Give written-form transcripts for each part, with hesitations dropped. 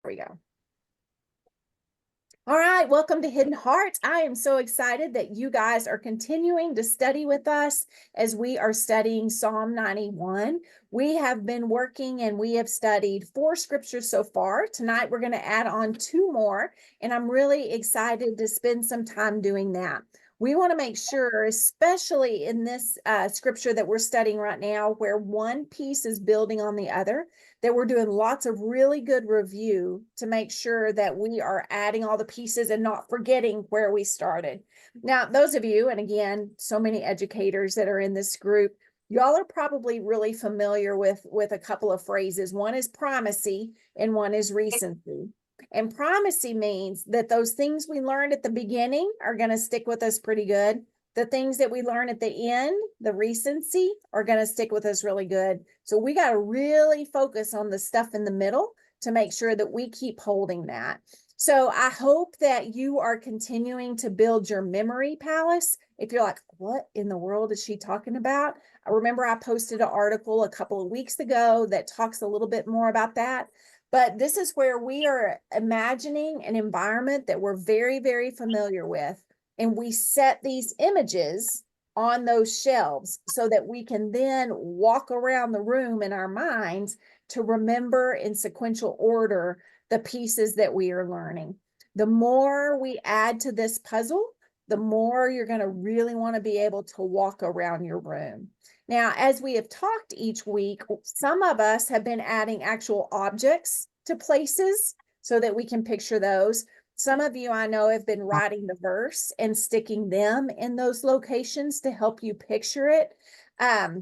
we go. All right, welcome to Hidden Hearts. I am so excited that you guys are continuing to study with us as we are studying Psalm 91. We have been working and we have studied 4 scriptures so far. Tonight, we're going to add on 2 more, and I'm really excited to spend some time doing that. We want to make sure, especially in this scripture that we're studying right now, where one piece is building on the other, that we're doing lots of really good review to make sure that we are adding all the pieces and not forgetting where we started. Now, those of you, and again, so many educators that are in this group, y'all are probably really familiar with a couple of phrases. One is primacy and one is recency. And primacy means that those things we learned at the beginning are going to stick with us pretty good. The things that we learn at the end, the recency, are going to stick with us really good. So we got to really focus on the stuff in the middle to make sure that we keep holding that. So I hope that you are continuing to build your memory palace. If you're like, what in the world is she talking about? I remember I posted an article a couple of weeks ago that talks a little bit more about that. But this is where we are imagining an environment that we're very, very familiar with. And we set these images on those shelves so that we can then walk around the room in our minds to remember in sequential order the pieces that we are learning. The more we add to this puzzle, the more you're going to really want to be able to walk around your room. Now, as we have talked each week, some of us have been adding actual objects to places so that we can picture those. Some of you I know have been writing the verse and sticking them in those locations to help you picture it.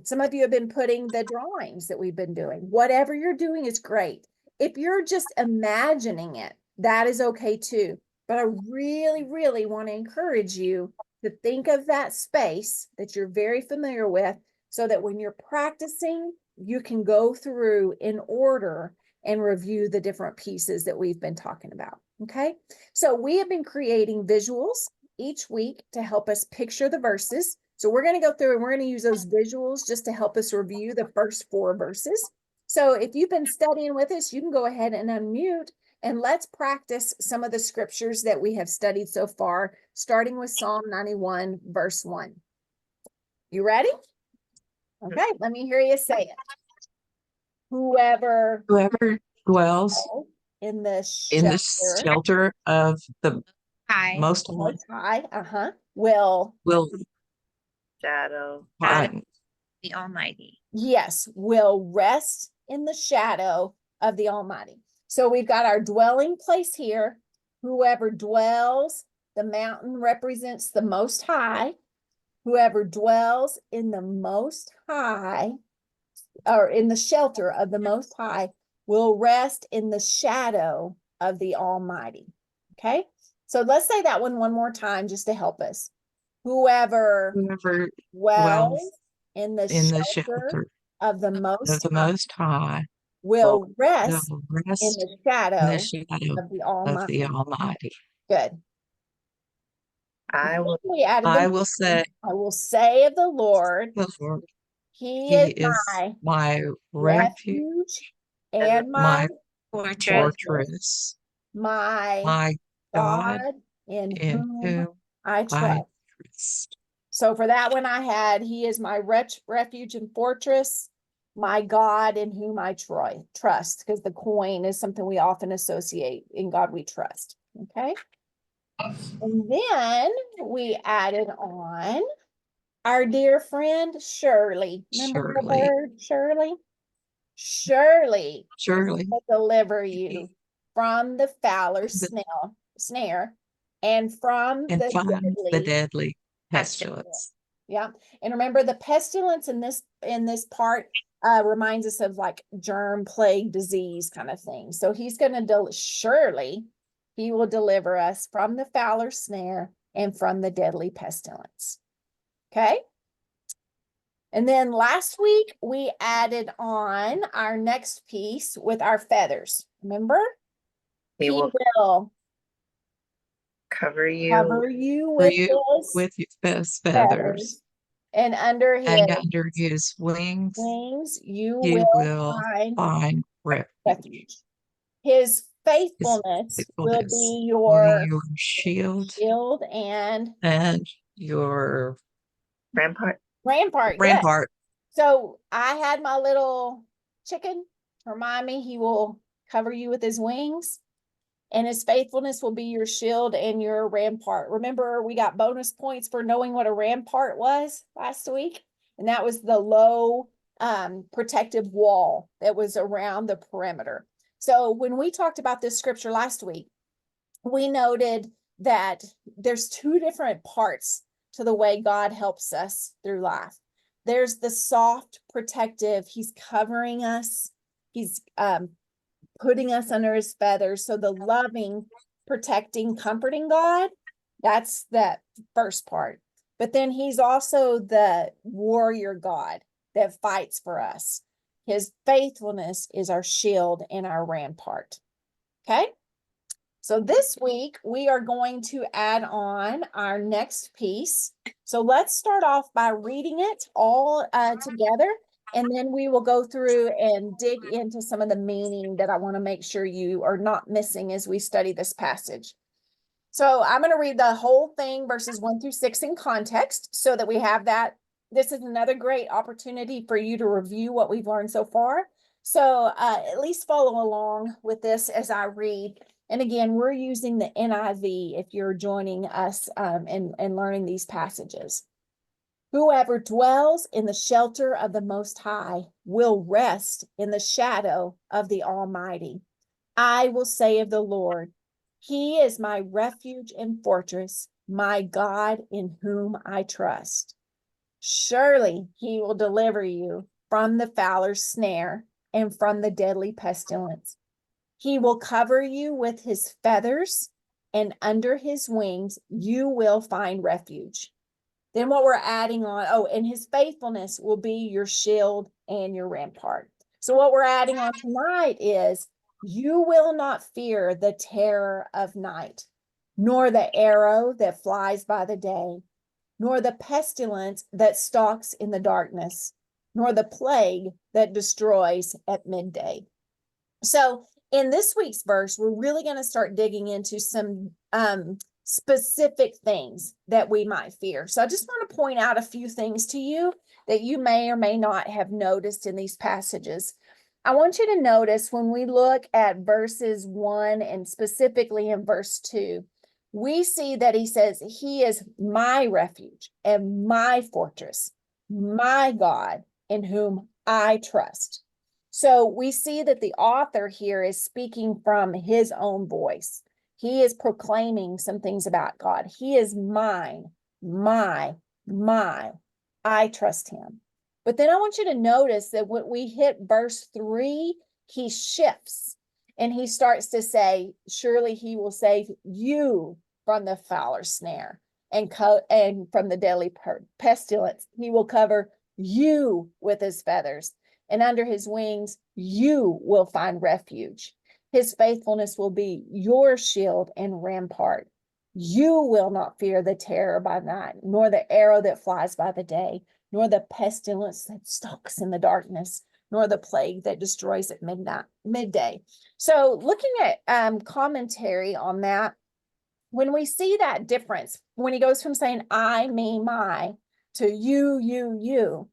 Some of you have been putting the drawings that we've been doing. Whatever you're doing is great. If you're just imagining it, that is okay too. But I really, really want to encourage you to think of that space that you're very familiar with so that when you're practicing, you can go through in order and review the different pieces that we've been talking about. Okay, so we have been creating visuals each week to help us picture the verses. So we're going to go through and we're going to use those visuals just to help us review the first 4 verses. So if you've been studying with us, you can go ahead and unmute and let's practice some of the scriptures that we have studied so far, starting with Psalm 91, verse 1. You ready? Okay, let me hear you say it. Whoever dwells in the shelter of the Most High, will shadow find the Almighty. Yes, will rest in the shadow of the Almighty. So we've got our dwelling place here. Whoever dwells, the mountain represents the Most High. Whoever dwells in the Most High, or in the shelter of the Most High, will rest in the shadow of the Almighty. Okay, so let's say that one more time just to help us. Whoever dwells in the shelter of the Most High will rest in the shadow of the Almighty. Good. I will say of the Lord, He is my refuge and my fortress, my God in whom I trust. So for that one I had, He is my refuge and fortress, my God in whom I trust, because the coin is something we often associate. In God we trust. Okay. And then we added on our dear friend Shirley. Remember the bird Shirley? Shirley will deliver you from the fowler snare and from the deadly pestilence. Yeah. And remember, the pestilence in this part reminds us of like germ, plague, disease kind of thing. So he's going to surely He will deliver us from the fowler snare and from the deadly pestilence. Okay. And then last week we added on our next piece with our feathers. Remember? He will cover you with his feathers. And under his wings you will find refuge. His faithfulness will faithfulness be will your be your shield shield and and your Rampart. rampart. Good. rampart. So I had my little chicken remind me he will cover you with his wings, and his faithfulness will be your shield and your rampart. Remember, we got bonus points for knowing what a rampart was last week, and that was the low protective wall that was around the perimeter. So when we talked about this scripture last week, we noted that there's two different parts to the way God helps us through life. There's the soft protective, he's covering us, he's putting us under his feathers. So the loving, protecting, comforting God, that's that first part. But then he's also the warrior God that fights for us. His faithfulness is our shield and our rampart. Okay. So this week we are going to add on our next piece. So let's start off by reading it all together, and then we will go through and dig into some of the meaning that I want to make sure you are not missing as we study this passage. So I'm going to read the whole thing, verses 1 through 6 in context, so that we have that. This is another great opportunity for you to review what we've learned so far. So at least follow along with this as I read. And again, we're using the NIV if you're joining us and learning these passages. Whoever dwells in the shelter of the Most High will rest in the shadow of the Almighty. I will say of the Lord, He is my refuge and fortress, my God in whom I trust. Surely He will deliver you from the fowler's snare and from the deadly pestilence. He will cover you with his feathers, and under his wings you will find refuge. Then what we're adding on, and his faithfulness will be your shield and your rampart. So what we're adding on tonight is you will not fear the terror of night, nor the arrow that flies by the day, nor the pestilence that stalks in the darkness, nor the plague that destroys at midday. So in this week's verse, we're really going to start digging into some specific things that we might fear. So I just want to point out a few things to you that you may or may not have noticed in these passages. I want you to notice when we look at verses 1 and specifically in verse 2, we see that he says, He is my refuge and my fortress, my God in whom I trust. So we see that the author here is speaking from his own voice. He is proclaiming some things about God. He is mine, my, I trust him. But then I want you to notice that when we hit verse 3, he shifts and he starts to say, surely he will save you from the fowler's snare and from the deadly pestilence. He will cover you with his feathers, and under his wings you will find refuge. His faithfulness will be your shield and rampart. You will not fear the terror by night, nor the arrow that flies by the day, nor the pestilence that stalks in the darkness, nor the plague that destroys at midday. So looking at commentary on that, when we see that difference, when he goes from saying I, me, my, to you,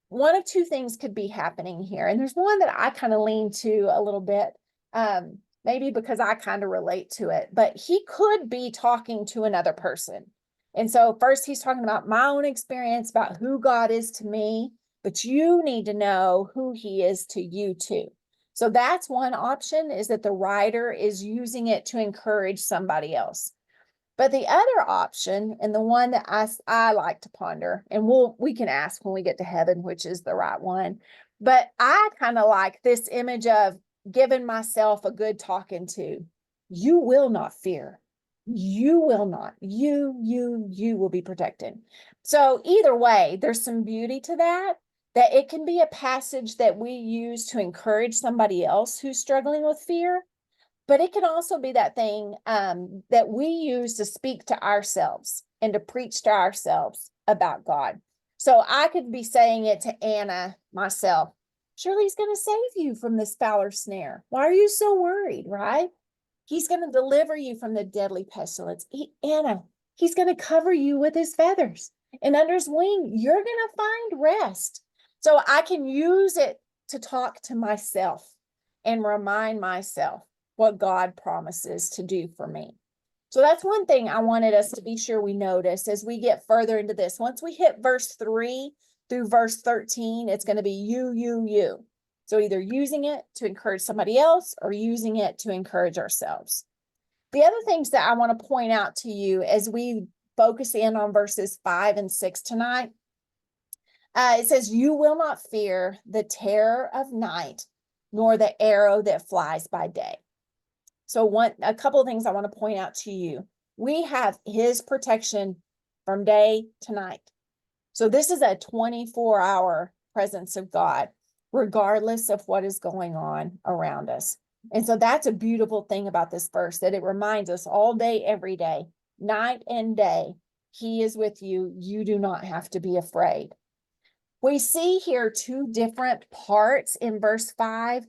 one of two things could be happening here. And there's one that I kind of lean to a little bit, maybe because I kind of relate to it, but he could be talking to another person. And so first he's talking about my own experience, about who God is to me, but you need to know who he is to you too. So that's one option, is that the writer is using it to encourage somebody else. But the other option, and the one that I like to ponder, and we can ask when we get to heaven, which is the right one. But I kind of like this image of giving myself a good talking to. You will not fear. You will not. You will be protected. So either way, there's some beauty to that it can be a passage that we use to encourage somebody else who's struggling with fear. But it can also be that thing that we use to speak to ourselves and to preach to ourselves about God. So I could be saying it to Anna myself. Surely he's going to save you from this fowler snare. Why are you so worried, right? He's going to deliver you from the deadly pestilence. Anna, he's going to cover you with his feathers, and under his wing, you're going to find rest. So I can use it to talk to myself and remind myself what God promises to do for me. So that's one thing I wanted us to be sure we notice as we get further into this. Once we hit verse 3 through verse 13, it's going to be you. So either using it to encourage somebody else or using it to encourage ourselves. The other things that I want to point out to you as we focus in on verses 5 and 6 tonight, it says, you will not fear the terror of night, nor the arrow that flies by day. So a couple of things I want to point out to you. We have his protection from day to night. So this is a 24-hour presence of God, regardless of what is going on around us. And so that's a beautiful thing about this verse, that it reminds us all day, every day, night and day, he is with you. You do not have to be afraid. We see here two different parts in verse 5.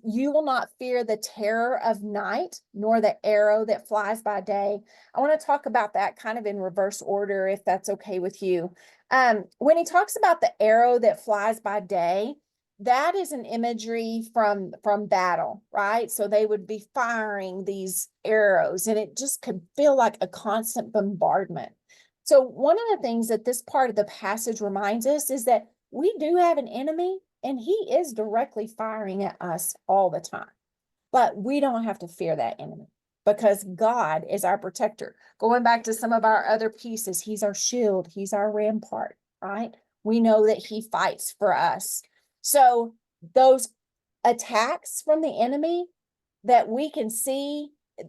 You will not fear the terror of night, nor the arrow that flies by day. I want to talk about that kind of in reverse order, if that's okay with you. When he talks about the arrow that flies by day, that is an imagery from battle, right? So they would be firing these arrows, and it just could feel like a constant bombardment. So one of the things that this part of the passage reminds us is that we do have an enemy, and he is directly firing at us all the time. But we don't have to fear that enemy because God is our protector. Going back to some of our other pieces, he's our shield, he's our rampart, right? We know that he fights for us. So those attacks from the enemy that we can see,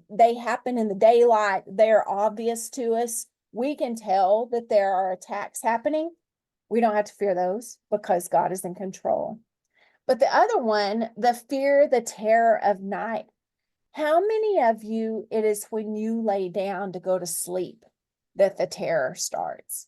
they happen in the daylight, they're obvious to us. We can tell that there are attacks happening. We don't have to fear those because God is in control. But the other one, the fear, the terror of night. How many of you, it is when you lay down to go to sleep that the terror starts?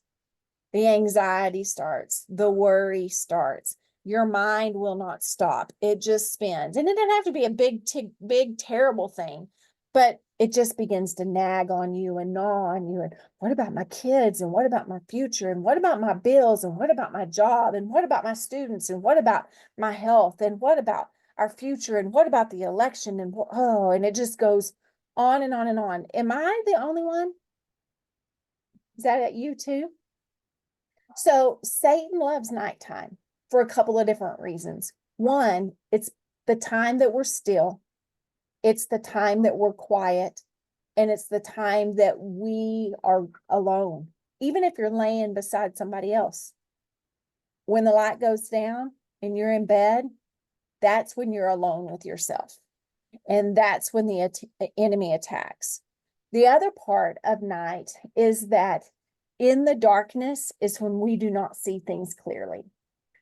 The anxiety starts, the worry starts. Your mind will not stop. It just spins. And it doesn't have to be a big, terrible thing, but it just begins to nag on you and gnaw on you. And what about my kids? And what about my future? And what about my bills? And what about my job? And what about my students? And what about my health? And what about our future? And what about the election? And and it just goes on and on and on. Am I the only one? Is that at you too? So Satan loves nighttime for a couple of different reasons. One, it's the time that we're still. It's the time that we're quiet, and it's the time that we are alone, even if you're laying beside somebody else. When the light goes down and you're in bed, that's when you're alone with yourself. And that's when the enemy attacks. The other part of night is that in the darkness is when we do not see things clearly.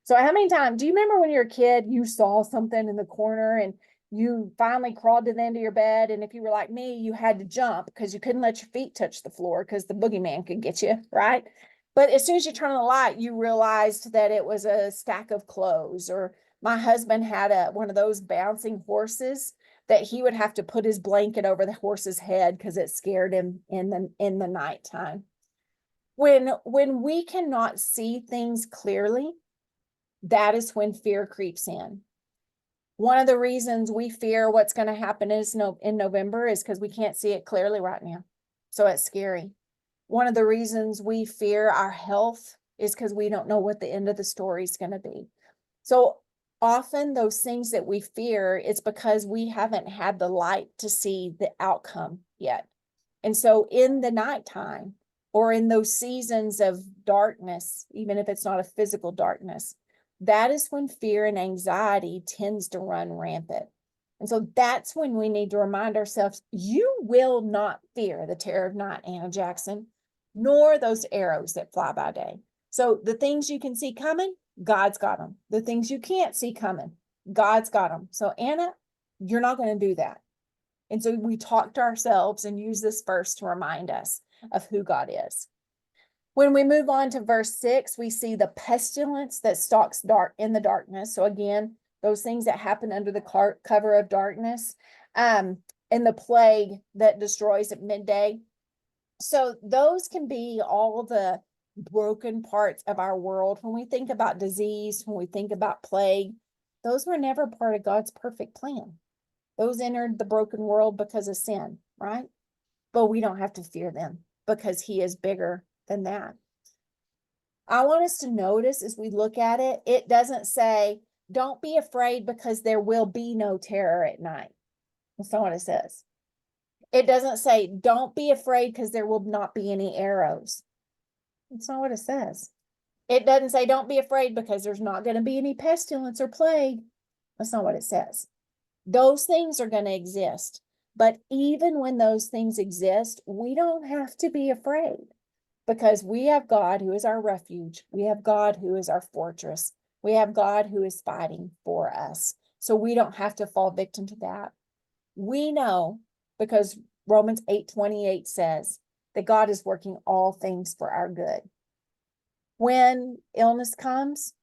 So how many times, do you remember when you were a kid, you saw something in the corner and you finally crawled to the end of your bed, and if you were like me, you had to jump because you couldn't let your feet touch the floor because the boogeyman could get you, right? But as soon as you turn on the light, you realized that it was a stack of clothes. Or my husband had one of those bouncing horses that he would have to put his blanket over the horse's head because it scared him in the nighttime. When we cannot see things clearly, that is when fear creeps in. One of the reasons we fear what's going to happen in November is because we can't see it clearly right now. So it's scary. One of the reasons we fear our health is because we don't know what the end of the story is going to be. So often those things that we fear, it's because we haven't had the light to see the outcome yet. And so in the nighttime or in those seasons of darkness, even if it's not a physical darkness, that is when fear and anxiety tends to run rampant. And so that's when we need to remind ourselves, you will not fear the terror of night, Anna Jackson, nor those arrows that fly by day. So the things you can see coming, God's got them. The things you can't see coming, God's got them. So Anna, you're not going to do that. And so we talk to ourselves and use this verse to remind us of who God is. When we move on to verse 6, we see the pestilence that stalks in the darkness. So again, those things that happen under the cover of darkness. and the plague that destroys at midday. So those can be all the broken parts of our world. When we think about disease, when we think about plague, those were never part of God's perfect plan. Those entered the broken world because of sin, right? But we don't have to fear them because he is bigger than that. I want us to notice as we look at it, it doesn't say, don't be afraid because there will be no terror at night. That's not what it says. It doesn't say, don't be afraid because there will not be any arrows. That's not what it says. It doesn't say, don't be afraid because there's not going to be any pestilence or plague. That's not what it says. Those things are going to exist. But even when those things exist, we don't have to be afraid because we have God who is our refuge. We have God who is our fortress. We have God who is fighting for us. So we don't have to fall victim to that. We know because Romans 8:28 says that God is working all things for our good. When illness comes,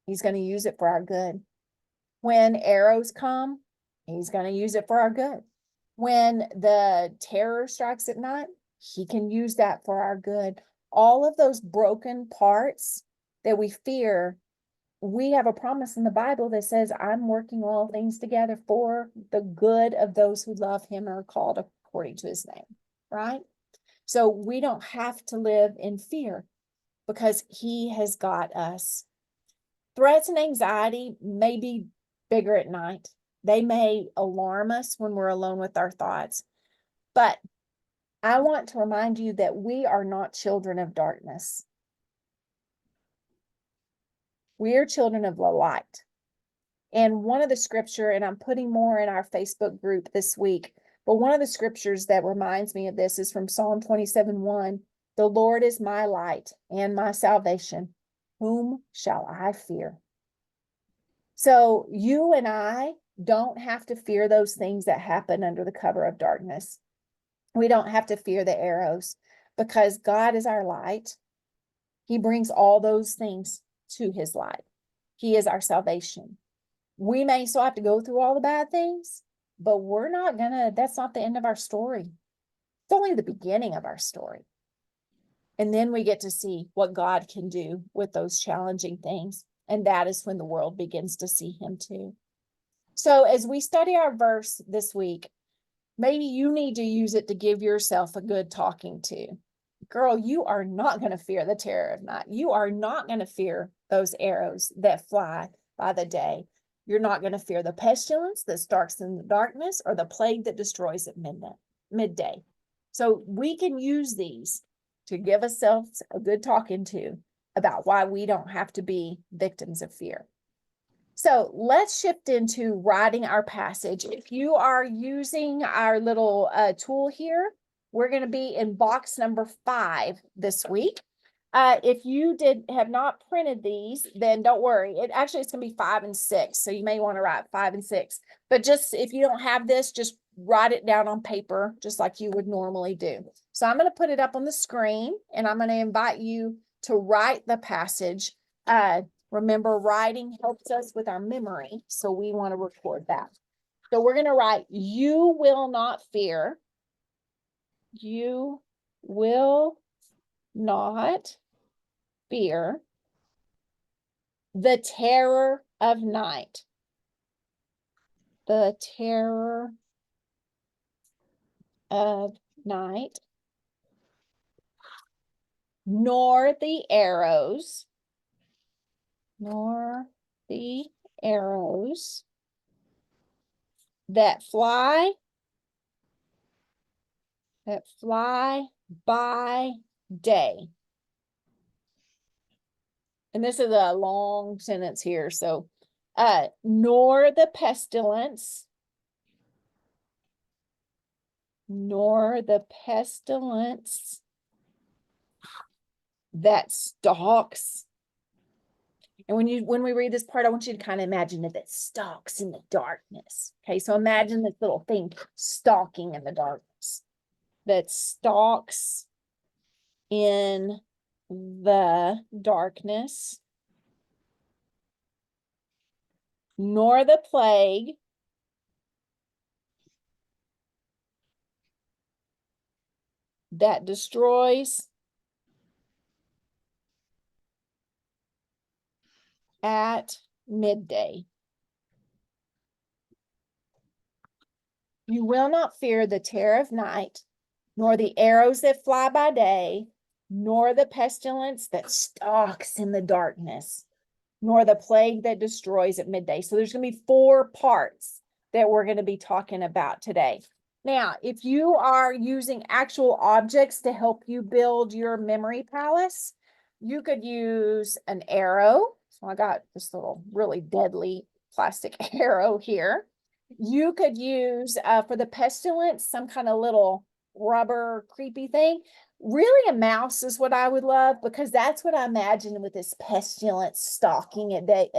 he's going to use it for our good. When arrows come, he's going to use it for our good. When the terror strikes at night, he can use that for our good. All of those broken parts that we fear, we have a promise in the Bible that says, I'm working all things together for the good of those who love him and are called according to his name, right? So we don't have to live in fear because he has got us. Threats and anxiety may be bigger at night. They may alarm us when we're alone with our thoughts. But I want to remind you that we are not children of darkness. We are children of the light. And one of the scripture, and I'm putting more in our Facebook group this week, but one of the scriptures that reminds me of this is from Psalm 27:1. The Lord is my light and my salvation. Whom shall I fear? So you and I don't have to fear those things that happen under the cover of darkness. We don't have to fear the arrows because God is our light. He brings all those things to his light. He is our salvation. We may still have to go through all the bad things, but that's not the end of our story. It's only the beginning of our story. And then we get to see what God can do with those challenging things. And that is when the world begins to see him too. So as we study our verse this week, maybe you need to use it to give yourself a good talking to. Girl, you are not going to fear the terror of night. You are not going to fear those arrows that fly by the day. You're not going to fear the pestilence that starts in the darkness or the plague that destroys at midday. So we can use these to give ourselves a good talking to about why we don't have to be victims of fear. So let's shift into writing our passage. If you are using our little tool here, we're going to be in box number 5 this week. If you have not printed these, then don't worry. It's going to be 5 and 6. So you may want to write 5 and 6. But just if you don't have this, just write it down on paper, just like you would normally do. So I'm going to put it up on the screen, and I'm going to invite you to write the passage. Remember, writing helps us with our memory, so we want to record that. So we're going to write, you will not fear. You will not fear the terror of night. The terror of night, nor the arrows that fly by day. And this is a long sentence here. So, nor the pestilence that stalks. And when we read this part, I want you to kind of imagine that stalks in the darkness. Okay, so imagine this little thing stalking in the darkness. That stalks in the darkness, nor the plague that destroys at midday. You will not fear the terror of night, nor the arrows that fly by day, nor the pestilence that stalks in the darkness, nor the plague that destroys at midday. So there's going to be 4 parts that we're going to be talking about today. Now, if you are using actual objects to help you build your memory palace, you could use an arrow. So I got this little really deadly plastic arrow here. You could use, for the pestilence, some kind of little rubber creepy thing. Really, a mouse is what I would love, because that's what I imagine with this pestilence stalking at day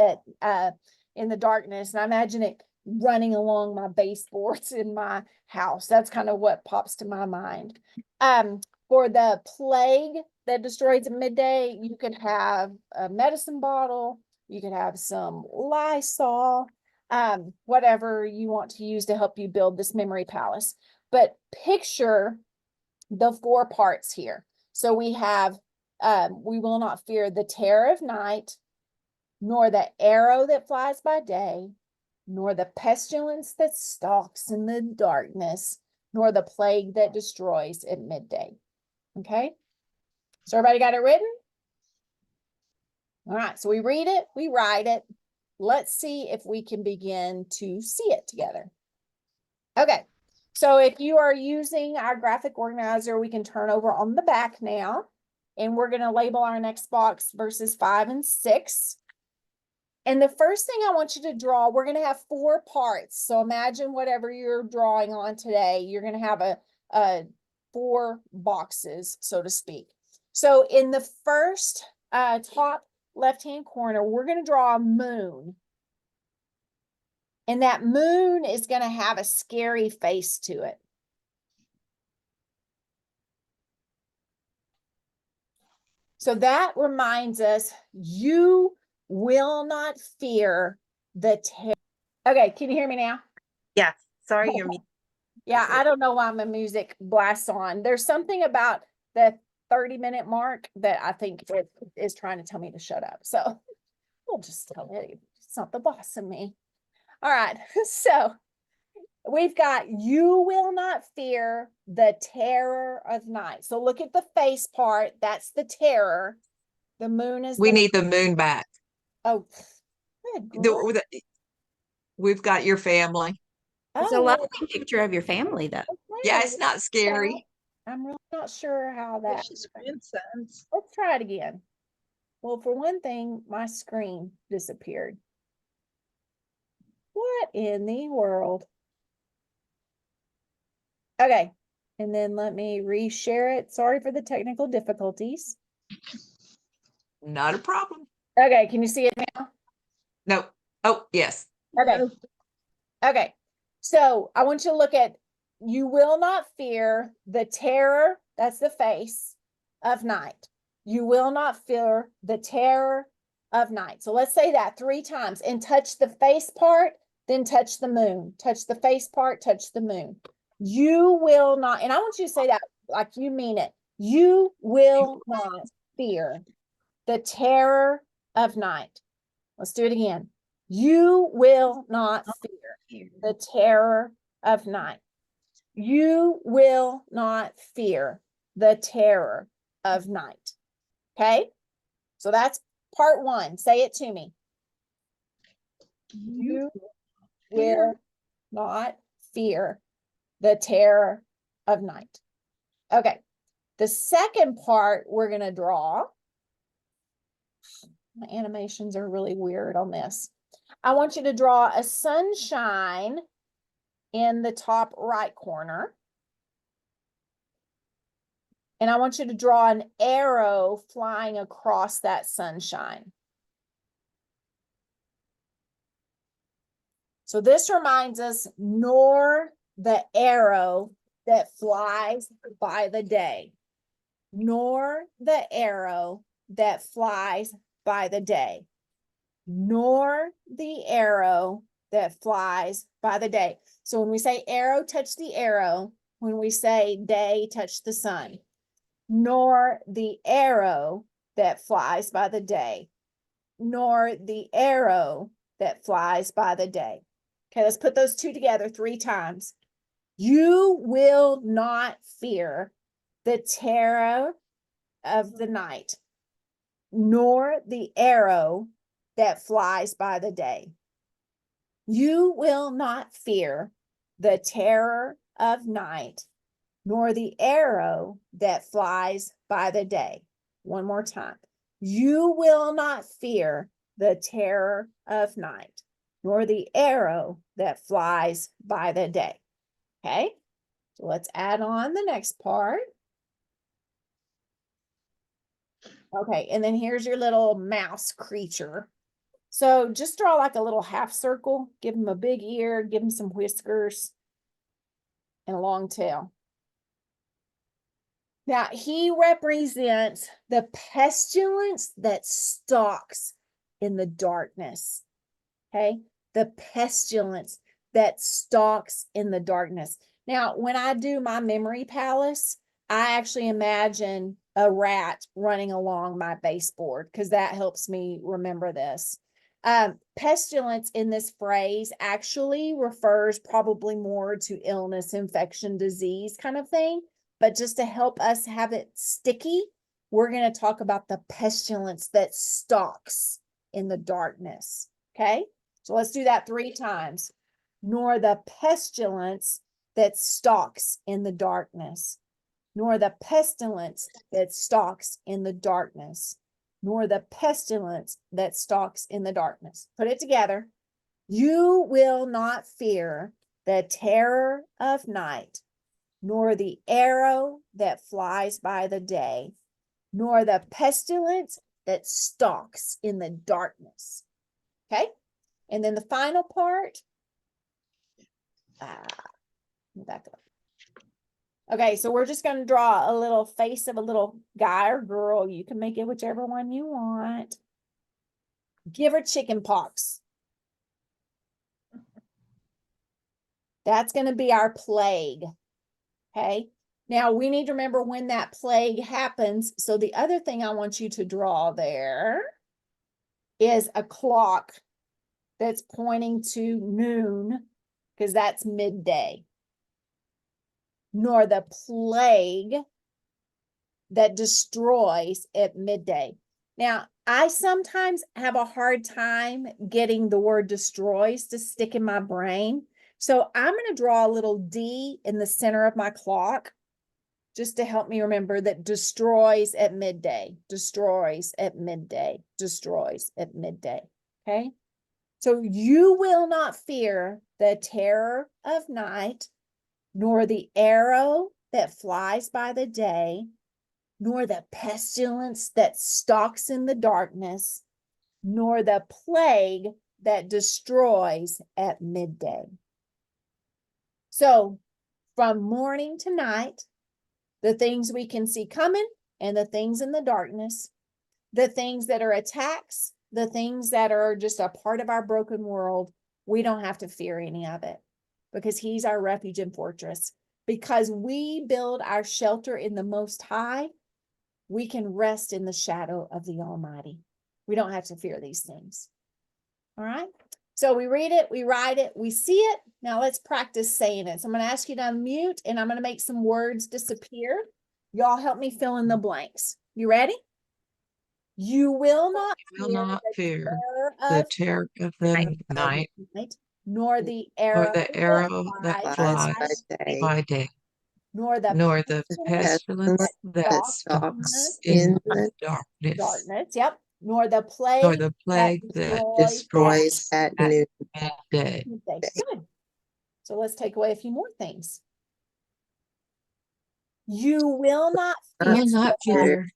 in the darkness. And I imagine it running along my baseboards in my house. That's kind of what pops to my mind. For the plague that destroys at midday, you could have a medicine bottle, you could have some Lysol, whatever you want to use to help you build this memory palace. But picture the 4 parts here. So we have, we will not fear the terror of night, nor the arrow that flies by day, nor the pestilence that stalks in the darkness, nor the plague that destroys at midday. Okay? So everybody got it written? All right, so we read it, we write it. Let's see if we can begin to see it together. Okay, so if you are using our graphic organizer, we can turn over on the back now, and we're going to label our next box verses 5 and 6. And the first thing I want you to draw, we're going to have 4 parts. So imagine whatever you're drawing on today, you're going to have a 4 boxes, so to speak. So in the first top left-hand corner, we're going to draw a moon. And that moon is going to have a scary face to it. So that reminds us, you will not fear the terror. Okay, can you hear me now? Yeah, sorry, you're me. Yeah, I don't know why my music blasts on. There's something about the 30-minute mark that I think it is trying to tell me to shut up. So we'll just tell it. It's not the boss of me. All right, so we've got, you will not fear the terror of night. So look at the face part. That's the terror. The moon is we need the moon back. Oh, good. We've got your family. It's a lovely picture of your family, though. Yeah, it's not scary. I'm really not sure how that. Precious grandsons. Let's try it again. Well, for one thing, my screen disappeared. What in the world? Okay, and then let me reshare it. Sorry for the technical difficulties. Not a problem. Okay, can you see it now? No. Oh, yes. Okay. Okay. So I want you to look at, you will not fear the terror, that's the face, of night. You will not fear the terror of night. So let's say that 3 times and touch the face part, then touch the moon. Touch the face part, touch the moon. You will not, and I want you to say that like you mean it. You will not fear the terror of night. Let's do it again. You will not fear the terror of night. You will not fear the terror of night. Okay? So that's part 1. Say it to me. You will not fear the terror of night. Okay. The second part we're going to draw. My animations are really weird on this. I want you to draw a sunshine in the top right corner. And I want you to draw an arrow flying across that sunshine. So this reminds us, nor the arrow that flies by the day, nor the arrow that flies by the day, nor the arrow that flies by the day. So when we say arrow, touch the arrow. when we say day touched the sun, nor the arrow that flies by the day, nor the arrow that flies by the day. Okay, let's put those two together 3 times. You will not fear the terror of the night, nor the arrow that flies by the day. You will not fear the terror of night, nor the arrow that flies by the day. One more time. You will not fear the terror of night, nor the arrow that flies by the day. Okay, so let's add on the next part. Okay, and then here's your little mouse creature. So just draw like a little half circle, give him a big ear, give him some whiskers, and a long tail. Now, he represents the pestilence that stalks in the darkness. Okay, the pestilence that stalks in the darkness. Now, when I do my memory palace, I actually imagine a rat running along my baseboard because that helps me remember this. Pestilence in this phrase actually refers probably more to illness, infection, disease kind of thing. But just to help us have it sticky, we're going to talk about the pestilence that stalks in the darkness. Okay, so let's do that 3 times. Nor the pestilence that stalks in the darkness, nor the pestilence that stalks in the darkness, nor the pestilence that stalks in the darkness. Put it together. You will not fear the terror of night, nor the arrow that flies by the day, nor the pestilence that stalks in the darkness. Okay, and then the final part. Back up. Okay, so we're just going to draw a little face of a little guy or girl. You can make it whichever one you want. Give her chicken pox. That's going to be our plague. Okay, now we need to remember when that plague happens. So the other thing I want you to draw there is a clock that's pointing to noon, because that's midday. Nor the plague that destroys at midday. Now, I sometimes have a hard time getting the word destroys to stick in my brain. So I'm going to draw a little D in the center of my clock just to help me remember that destroys at midday, destroys at midday, destroys at midday. Okay. So you will not fear the terror of night, nor the arrow that flies by the day, nor the pestilence that stalks in the darkness, nor the plague that destroys at midday. So from morning to night, the things we can see coming and the things in the darkness, the things that are attacks, the things that are just a part of our broken world, we don't have to fear any of it because he's our refuge and fortress. Because we build our shelter in the Most High, we can rest in the shadow of the Almighty. We don't have to fear these things. All right. So we read it, we write it, we see it. Now let's practice saying it. So I'm going to ask you to unmute and I'm going to make some words disappear. Y'all help me fill in the blanks. You ready? You will not fear the the terror of the night, nor the or the arrow that flies day, by day, nor the nor the pestilence that stalks in in the darkness. Yep. Nor the nor the plague that destroys at at noon. midday. Good. So let's take away a few more things. You will not You will not fear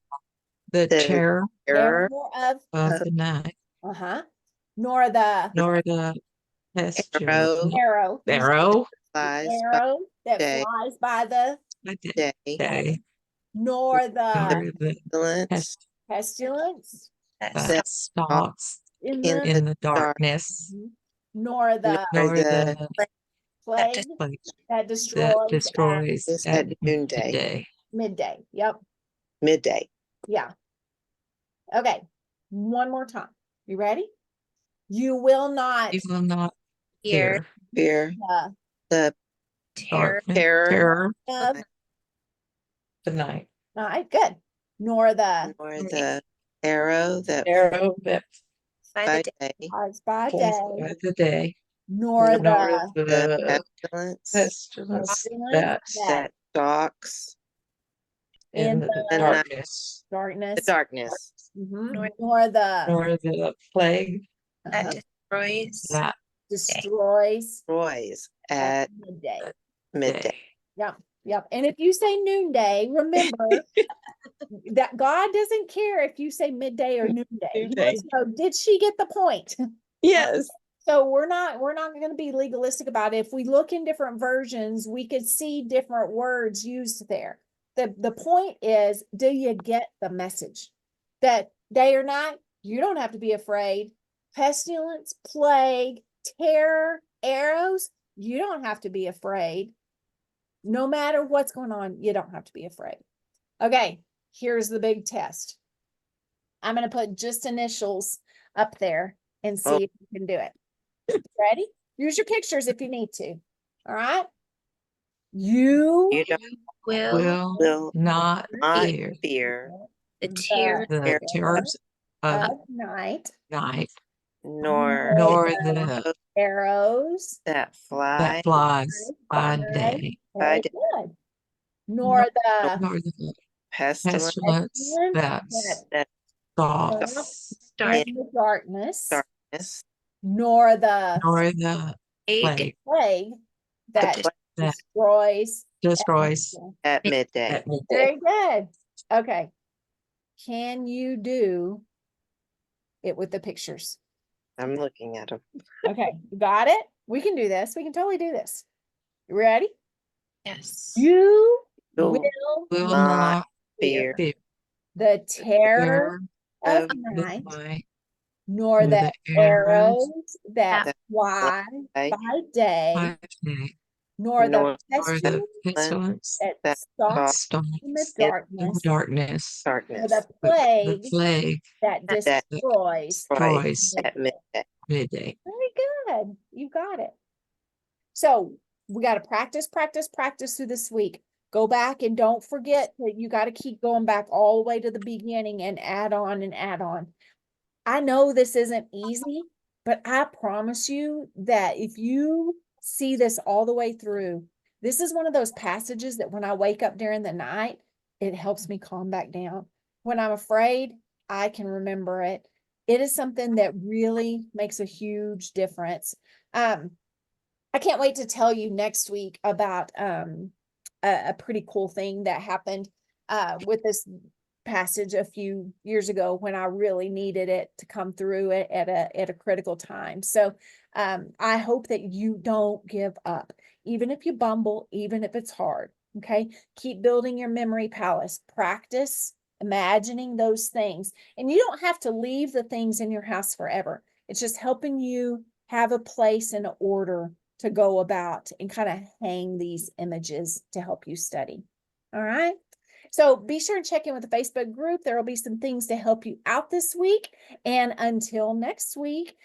the terror Terror of the night, nor the nor the pestilence arrow arrow flies by that day. flies by the by day, day, nor nor the the pestilence pestilence that stalks in in the in the darkness, nor the nor the plague Like that that destroys destroys Is at at noonday, midday. midday. Yep. midday. Yeah. Okay. One more time. You ready? You will not You will not Fear, fear Fear uh, the terror, darkness, terror terror of the night. night. Good. Nor the or the arrow that Arrow that by by the day, day, flies by flies day, by the day, nor nor the nor the the pestilence pestilence pestilence that that stalks in in the the night, darkness, the darkness, darkness, Nor- nor the nor the plague that uh, destroys that destroys destroys at at midday. midday. day. Yep. Yep. And if you say noonday, remember that God doesn't care if you say midday or noonday. He wants to know, did she get the point? Yes. So we're not going to be legalistic about it. If we look in different versions, we could see different words used there. The point is, do you get the message? That day or night, you don't have to be afraid. Pestilence, plague, terror, arrows, you don't have to be afraid. No matter what's going on, you don't have to be afraid. Okay, here's the big test. I'm going to put just initials up there and see if you can do it. Ready? Use your pictures if you need to. All right. You You don't will will not not fear fear the terror the terrors of of night, night, nor nor the arrows that fly that flies by day, Very day. good. Nor the nor the pestilence pestilence that that stalks dark in the darkness, darkness nor the nor the plague plague plague that That that destroys. destroys at midday. at midday. Very good. Okay. Can you do it with the pictures? I'm looking at them. Okay, you got it? We can do this. We can totally do this. You ready? yes. You Will Will not not fear fear the terror terror of of night, night, nor nor the the arrows that that fly fly by day, by day, nor the nor nor the pestilence pestilence that that stalks stalks in the in in darkness, darkness, nor darkness the the plague plague that that destroys. destroys at midday. midday. Very good. You got it. So we got to practice through this week. Go back and don't forget that you got to keep going back all the way to the beginning and add on and add on. I know this isn't easy, but I promise you that if you see this all the way through, this is one of those passages that when I wake up during the night, it helps me calm back down. When I'm afraid, I can remember it. It is something that really makes a huge difference. I can't wait to tell you next week about a pretty cool thing that happened with this passage a few years ago when I really needed it to come through it at a critical time. So I hope that you don't give up, even if you bumble, even if it's hard. Okay, keep building your memory palace. Practice imagining those things, and you don't have to leave the things in your house forever. It's just helping you have a place and an order to go about and kind of hang these images to help you study. All right. So be sure to check in with the Facebook group. There will be some things to help you out this week. And until next week,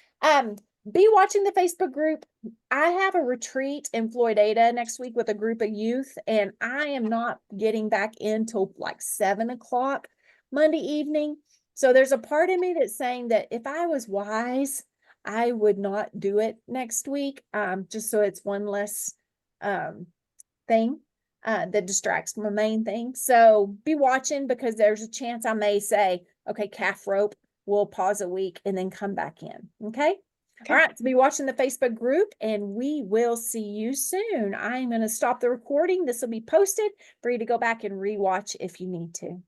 be watching the Facebook group. I have a retreat in Floydada next week with a group of youth, and I am not getting back in till like 7 o'clock Monday evening. So there's a part of me that's saying that if I was wise, I would not do it next week, just so it's one less thing that distracts from the main thing. So be watching, because there's a chance I may say, okay, calf rope, we'll pause a week and then come back in. Okay. All right. So be watching the Facebook group, and we will see you soon. I'm going to stop the recording. This will be posted for you to go back and rewatch if you need to.